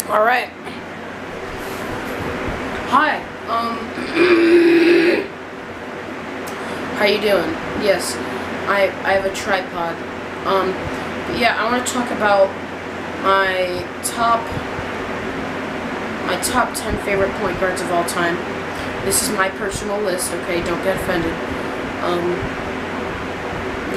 All right. Hi. How you doing? Yes, I have a tripod. But yeah, I want to talk about my top 10 favorite point guards of all time. This is my personal list. Okay, don't get offended.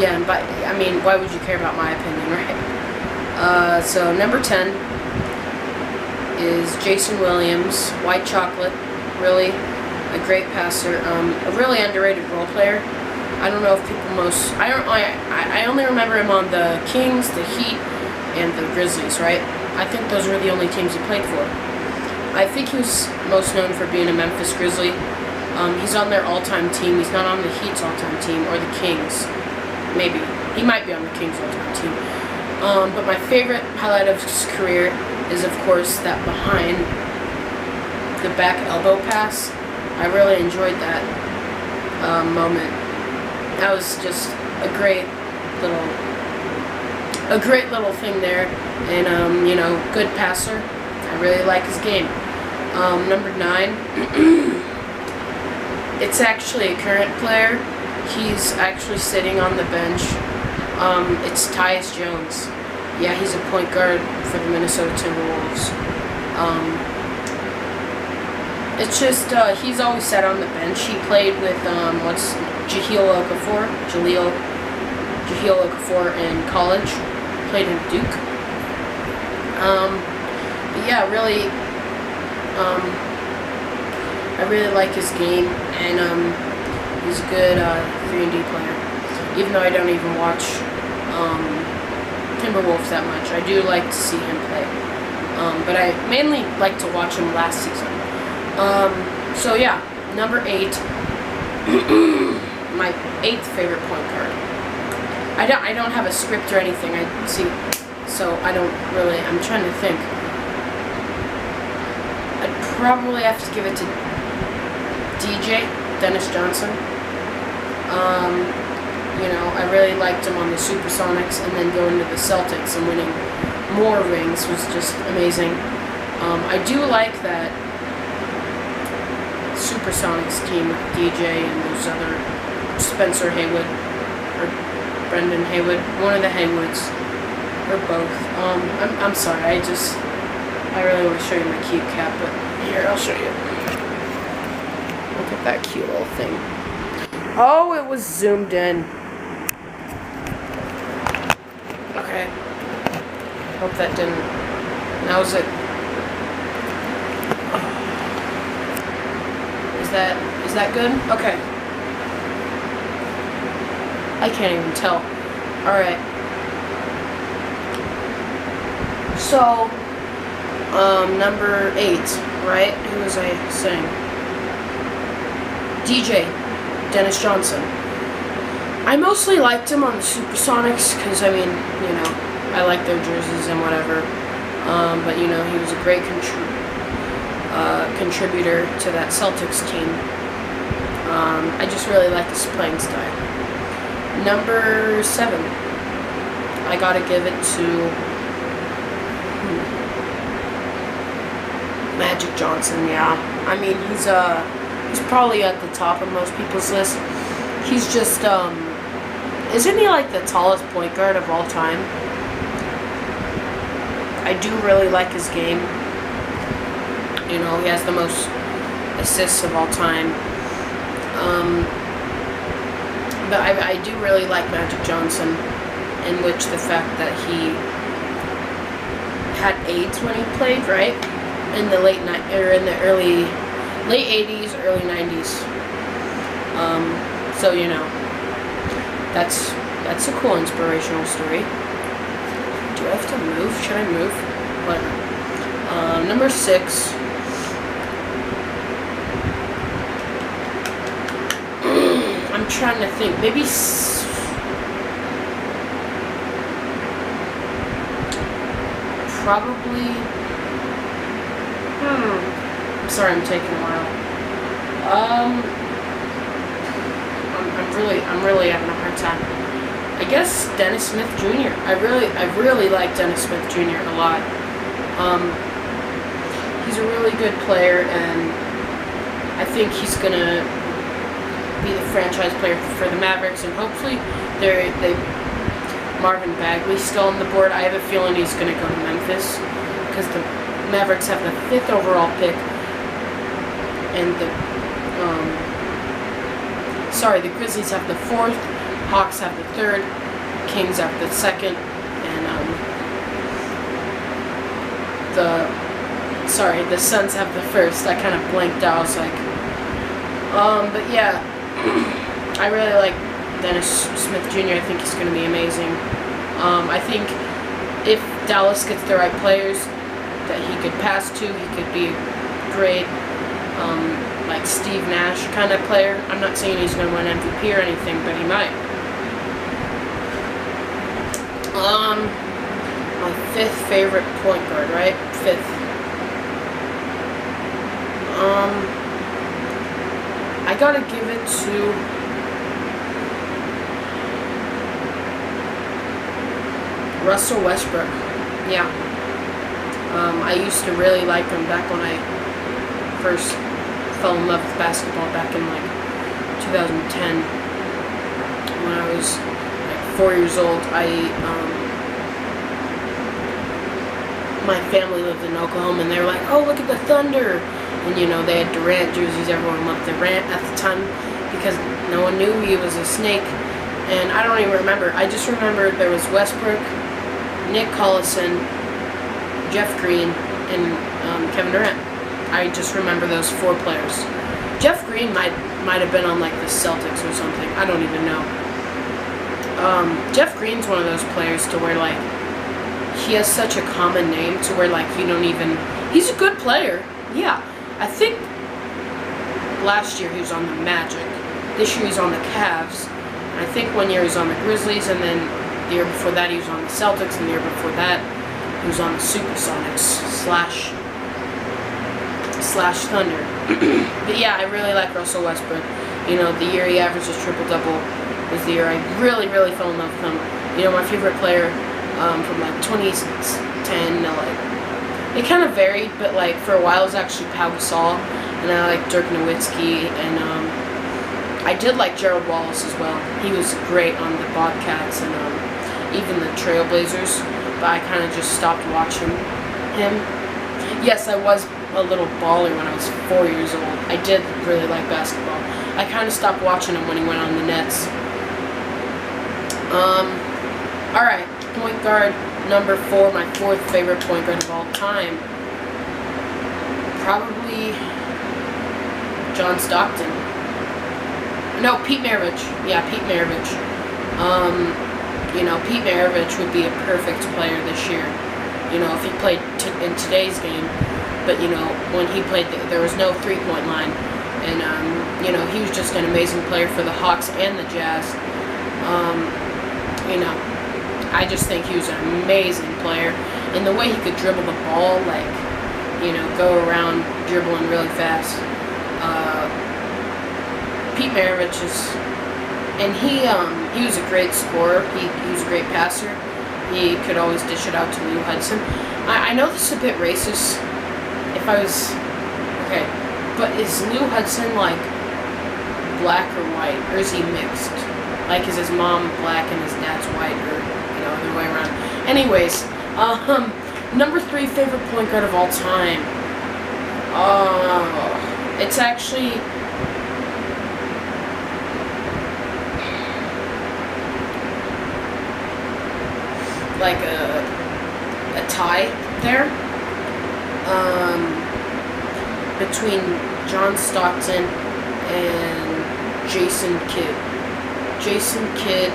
Yeah, but I mean, why would you care about my opinion, right? So number 10 is Jason Williams, White Chocolate. Really a great passer, a really underrated role player. I don't know if people I only remember him on the Kings, the Heat, and the Grizzlies, right? I think those were the only teams he played for. I think he was most known for being a Memphis Grizzly. He's on their all-time team. He's not on the Heat's all-time team or the Kings. Maybe. He might be on the Kings all-time team. But my favorite highlight of his career is, of course, that behind the back elbow pass. I really enjoyed that moment. That was just a great little thing there, and good passer. I really like his game. Number 9. It's actually a current player. He's actually sitting on the bench. It's Tyus Jones. Yeah, he's a point guard for the Minnesota Timberwolves. It's just, he's always sat on the bench. He played with, Jahlil Okafor in college. Played in Duke. Yeah, really, I really like his game, and, he's a good, 3-and-D player. Even though I don't even watch, Timberwolves that much, I do like to see him play. But I mainly like to watch him last season. So yeah, number 8, my 8th favorite point guard. I don't have a script or anything. So I don't really. I'm trying to think. I'd probably have to give it to DJ Dennis Johnson. I really liked him on the Supersonics, and then going to the Celtics and winning more rings was just amazing. I do like that Supersonics team with DJ and those other Spencer Haywood or Brendan Haywood, one of the Haywoods or both. I'm sorry, I really want to show you my cute cap, but here, I'll show you. Look at that cute little thing. Oh, it was zoomed in. Okay. Hope that didn't. Now is it? Is that good? Okay. I can't even tell. Alright. So, number 8, right? Who was I saying? DJ Dennis Johnson. I mostly liked him on the Supersonics because, I like their jerseys and whatever. But, he was a great contributor to that Celtics team. I just really like his playing style. Number 7, I gotta give it to Magic Johnson. Yeah, I mean he's probably at the top of most people's list. He's just isn't he like the tallest point guard of all time? I do really like his game. He has the most assists of all time. But I do really like Magic Johnson, in which the fact that he had AIDS when he played, right? In the late 80s, early 90s. So that's a cool inspirational story. Do I have to move? Should I move? What? Number 6. I'm trying to think. Maybe probably. I'm sorry, I'm taking a while. I'm really having a hard time. I guess Dennis Smith Jr. I really like Dennis Smith Jr. a lot. he's a really good player, and I think he's gonna be the franchise player for the Mavericks, and hopefully they Marvin Bagley's still on the board. I have a feeling he's gonna go to Memphis because the Mavericks have the 5th overall pick, and the Grizzlies have the 4th, Hawks have the 3rd, Kings have the 2nd, and the Suns have the 1st. I kind of blanked out. I was like, but yeah, I really like Dennis Smith Jr. I think he's going to be amazing. I think if Dallas gets the right players that he could pass to, he could be great. Like Steve Nash kind of player. I'm not saying he's going to win MVP or anything, but he might. My 5th favorite point guard, right? 5th. I gotta give it to Russell Westbrook. Yeah. I used to really like him back when I first fell in love with basketball back in like 2010 when I was like 4 years old. My family lived in Oklahoma, and they were like, "Oh, look at the Thunder," and you know they had Durant jerseys. Everyone loved Durant at the time because no one knew he was a snake. And I don't even remember. I just remember there was Westbrook, Nick Collison, Jeff Green, and Kevin Durant. I just remember those 4 players. Jeff Green might have been on like the Celtics or something. I don't even know. Jeff Green's one of those players to where like he has such a common name to where like you don't even. He's a good player. Yeah, I think last year he was on the Magic. This year he's on the Cavs. And I think one year he was on the Grizzlies, and then the year before that he was on the Celtics, and the year before that he was on the Supersonics slash Thunder. But yeah, I really like Russell Westbrook. You know, the year he averaged a triple-double was the year I really, really fell in love with him. You know, my favorite player from like 2010 to like, it kind of varied, but like for a while it was actually Pau Gasol, and I like Dirk Nowitzki, and I did like Gerald Wallace as well. He was great on the Bobcats and even the Trailblazers, but I kind of just stopped watching him. Yes, I was a little baller when I was 4 years old. I did really like basketball. I kind of stopped watching him when he went on the Nets. Alright, point guard number 4, my 4th favorite point guard of all time. Probably John Stockton. No, Pete Maravich. Yeah, Pete Maravich. You know, Pete Maravich would be a perfect player this year. You know, if he played in today's game. But, you know, when he played, there was no three-point line. And, you know, he was just an amazing player for the Hawks and the Jazz. You know, I just think he was an amazing player. And the way he could dribble the ball, like, you know, go around dribbling really fast. Pete Maravich is, and he was a great scorer. He was a great passer. He could always dish it out to Lou Hudson. I know this is a bit racist. If I was, okay, but is Lou Hudson like black or white, or is he mixed? Like, is his mom black and his dad's white, or, you know, other way around? Anyways, number 3 favorite point guard of all time. It's actually like a tie there between John Stockton and Jason Kidd. Jason Kidd,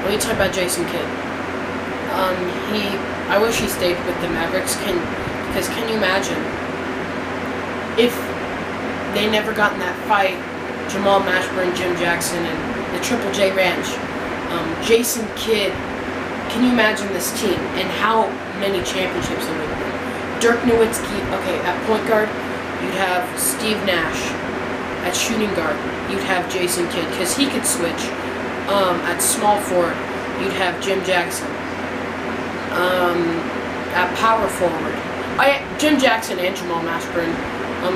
let me talk about Jason Kidd. I wish he stayed with the Mavericks, because can you imagine if they never got in that fight, Jamal Mashburn, Jim Jackson, and the Triple J Ranch, Jason Kidd. Can you imagine this team and how many championships they would win? Dirk Nowitzki, okay, at point guard, you'd have Steve Nash. At shooting guard, you'd have Jason Kidd, because he could switch. At small forward, you'd have Jim Jackson. At power forward, Jim Jackson and Jamal Mashburn,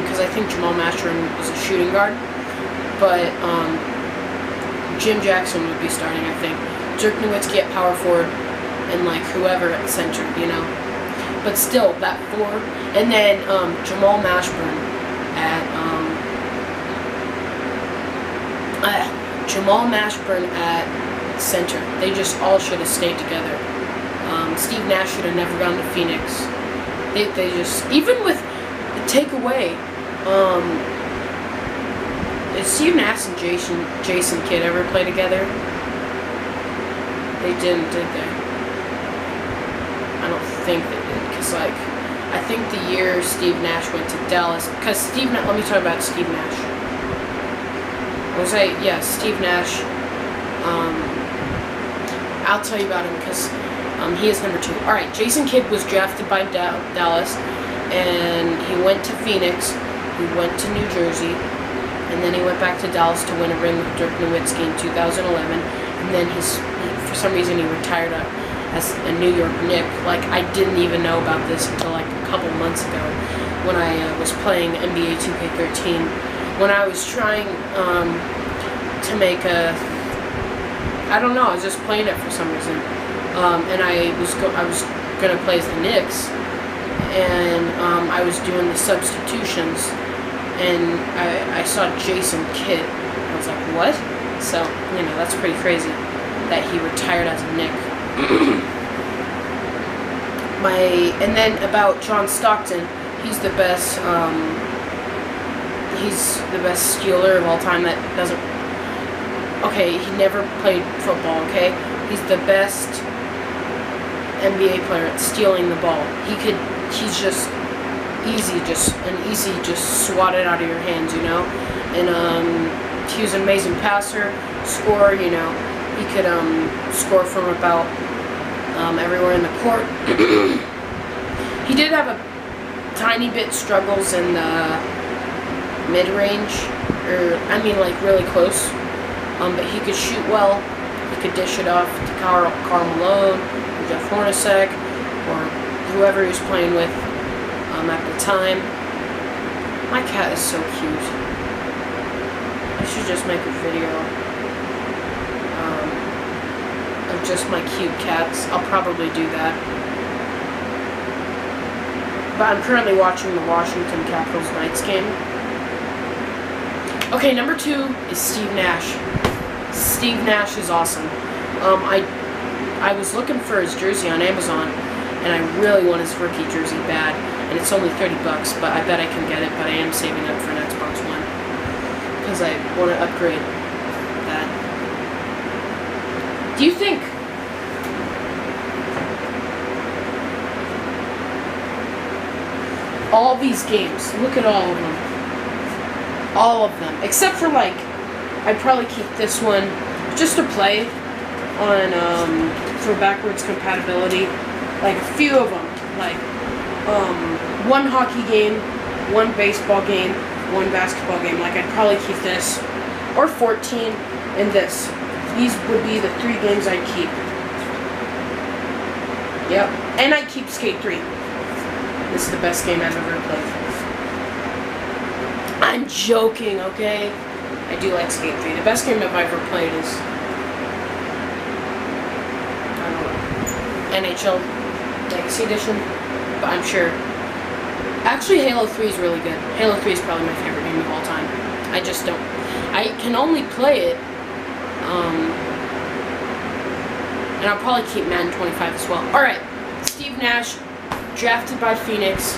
because I think Jamal Mashburn was a shooting guard, but Jim Jackson would be starting, I think. Dirk Nowitzki at power forward, and like whoever at center, you know. But still, that four, and then Jamal Mashburn at center. They just all should have stayed together. Steve Nash should have never gone to Phoenix. They just, even with the takeaway, did Steve Nash and Jason Kidd ever play together? They didn't, did they? I don't think they did, because like, I think the year Steve Nash went to Dallas, because let me talk about Steve Nash. Steve Nash, I'll tell you about him, because he is number 2. Alright, Jason Kidd was drafted by Dallas, and he went to Phoenix, he went to New Jersey, and then he went back to Dallas to win a ring with Dirk Nowitzki in 2011, and then for some reason he retired as a New York Knick. Like, I didn't even know about this until like a couple months ago when I was playing NBA 2K13, when I was trying to make I don't know, I was just playing it for some reason. And I was gonna play as the Knicks, and I was doing the substitutions, and I saw Jason Kidd. I was like, what? So, you know, that's pretty crazy that he retired as a Knick. And then about John Stockton, he's the best stealer of all time that doesn't. Okay, he never played football. Okay, he's the best NBA player at stealing the ball. He's just easy swat it out of your hands, you know. And he was an amazing passer, scorer, you know. He could score from about everywhere in the court. He did have a tiny bit struggles in the mid-range, like really close. But he could shoot well. He could dish it off to Karl Malone, or Jeff Hornacek, or whoever he was playing with at the time. My cat is so cute. I should just make a video of just my cute cats. I'll probably do that. But I'm currently watching the Washington Capitals Knights game. Okay, number 2 is Steve Nash. Steve Nash is awesome. I was looking for his jersey on Amazon, and I really want his rookie jersey bad, and it's only $30, but I bet I can get it, but I am saving up for an Xbox One, because I want to upgrade that. Do you think all these games, look at all of them, except for like, I'd probably keep this one just to play on for backwards compatibility, like a few of them, like one hockey game, one baseball game, one basketball game. Like, I'd probably keep this, or 14, and this. These would be the 3 games I'd keep. Yep, and I'd keep Skate 3. This is the best game I've ever played. I'm joking, okay? I do like Skate 3. The best game I've ever played is, I don't know, NHL Legacy Edition, but I'm sure. Actually, Halo 3 is really good. Halo 3 is probably my favorite game of all time. I just don't. I can only play it, and I'll probably keep Madden 25 as well. Alright, Steve Nash, drafted by Phoenix.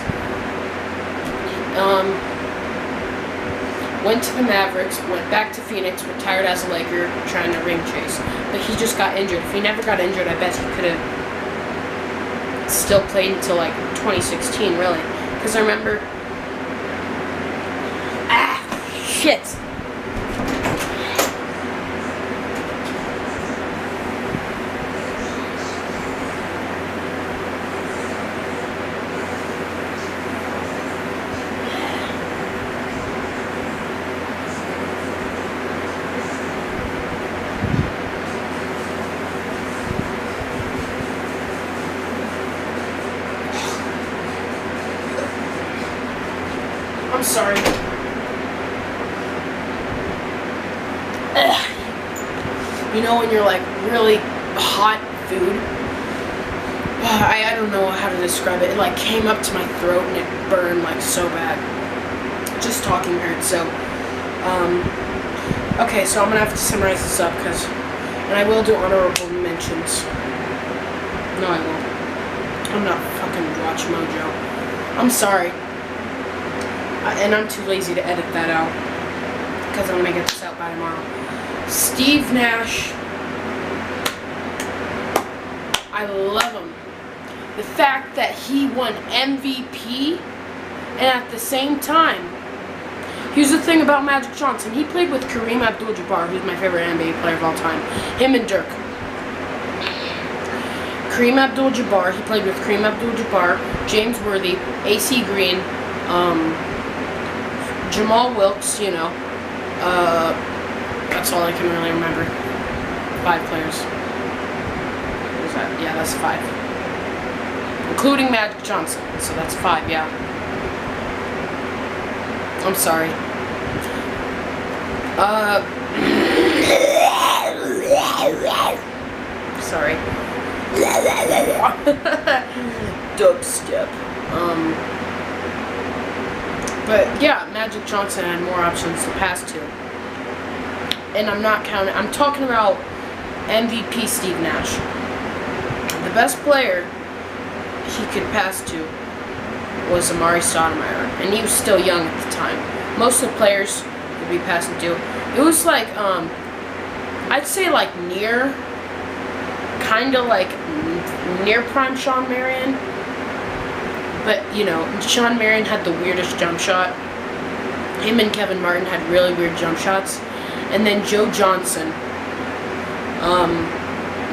Went to the Mavericks, went back to Phoenix, retired as a Laker, trying to ring chase. But he just got injured. If he never got injured, I bet he could have still played until like 2016, really. Because I remember... shit! I'm sorry. Ugh. You know when you're like really hot food? I don't know how to describe it. It like came up to my throat and it burned like so bad. Just talking hurts. So, okay, so I'm gonna have to summarize this up and I will do honorable mentions. No, I won't. I'm not fucking Watch Mojo. I'm sorry. And I'm too lazy to edit that out because I'm gonna get this out by tomorrow. Steve Nash. I love him. The fact that he won MVP and at the same time, here's the thing about Magic Johnson. He played with Kareem Abdul-Jabbar, who's my favorite NBA player of all time. Him and Dirk. Kareem Abdul-Jabbar, he played with Kareem Abdul-Jabbar, James Worthy, AC Green, Jamal Wilkes, you know. That's all I can really remember. 5 players. What is that? Yeah, that's 5. Including Magic Johnson. So that's 5, yeah. I'm sorry. Sorry. Dubstep. But yeah, Magic Johnson had more options to pass to. And I'm not counting, I'm talking about MVP Steve Nash. The best player he could pass to was Amari Stoudemire, and he was still young at the time. Most of the players would be passing to. It was like, I'd say like kinda like near prime Shawn Marion. But, you know, Shawn Marion had the weirdest jump shot. Him and Kevin Martin had really weird jump shots. And then Joe Johnson,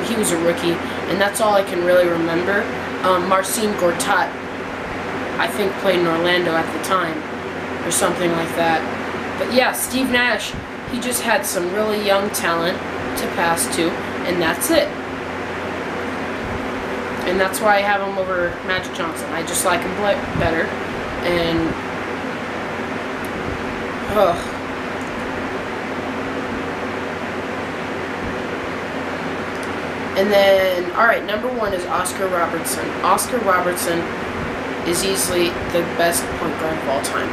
he was a rookie, and that's all I can really remember. Marcin Gortat, I think, played in Orlando at the time, or something like that. But yeah, Steve Nash, he just had some really young talent to pass to, and that's it. And that's why I have him over Magic Johnson. I just like him better, and And then, alright, number 1 is Oscar Robertson. Oscar Robertson is easily the best point guard of all time.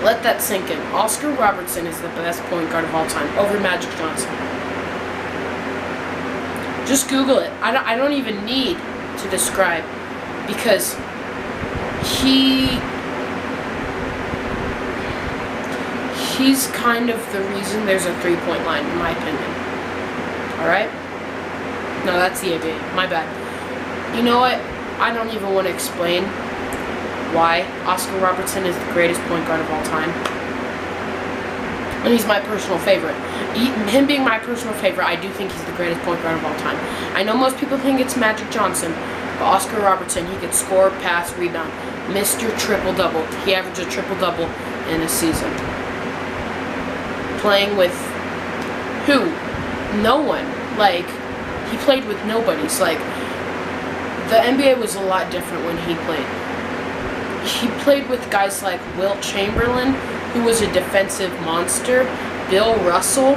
Let that sink in. Oscar Robertson is the best point guard of all time, over Magic Johnson. Just Google it. I don't even need to describe, because he's kind of the reason there's a 3-point line, in my opinion. Alright? No, that's the idea. My bad. You know what? I don't even want to explain why Oscar Robertson is the greatest point guard of all time. And he's my personal favorite. Him being my personal favorite, I do think he's the greatest point guard of all time. I know most people think it's Magic Johnson, but Oscar Robertson, he could score, pass, rebound. Mr. Triple-Double. He averaged a triple-double in a season. Playing with who? No one. Like, he played with nobodies. Like, the NBA was a lot different when he played. He played with guys like Wilt Chamberlain, who was a defensive monster, Bill Russell,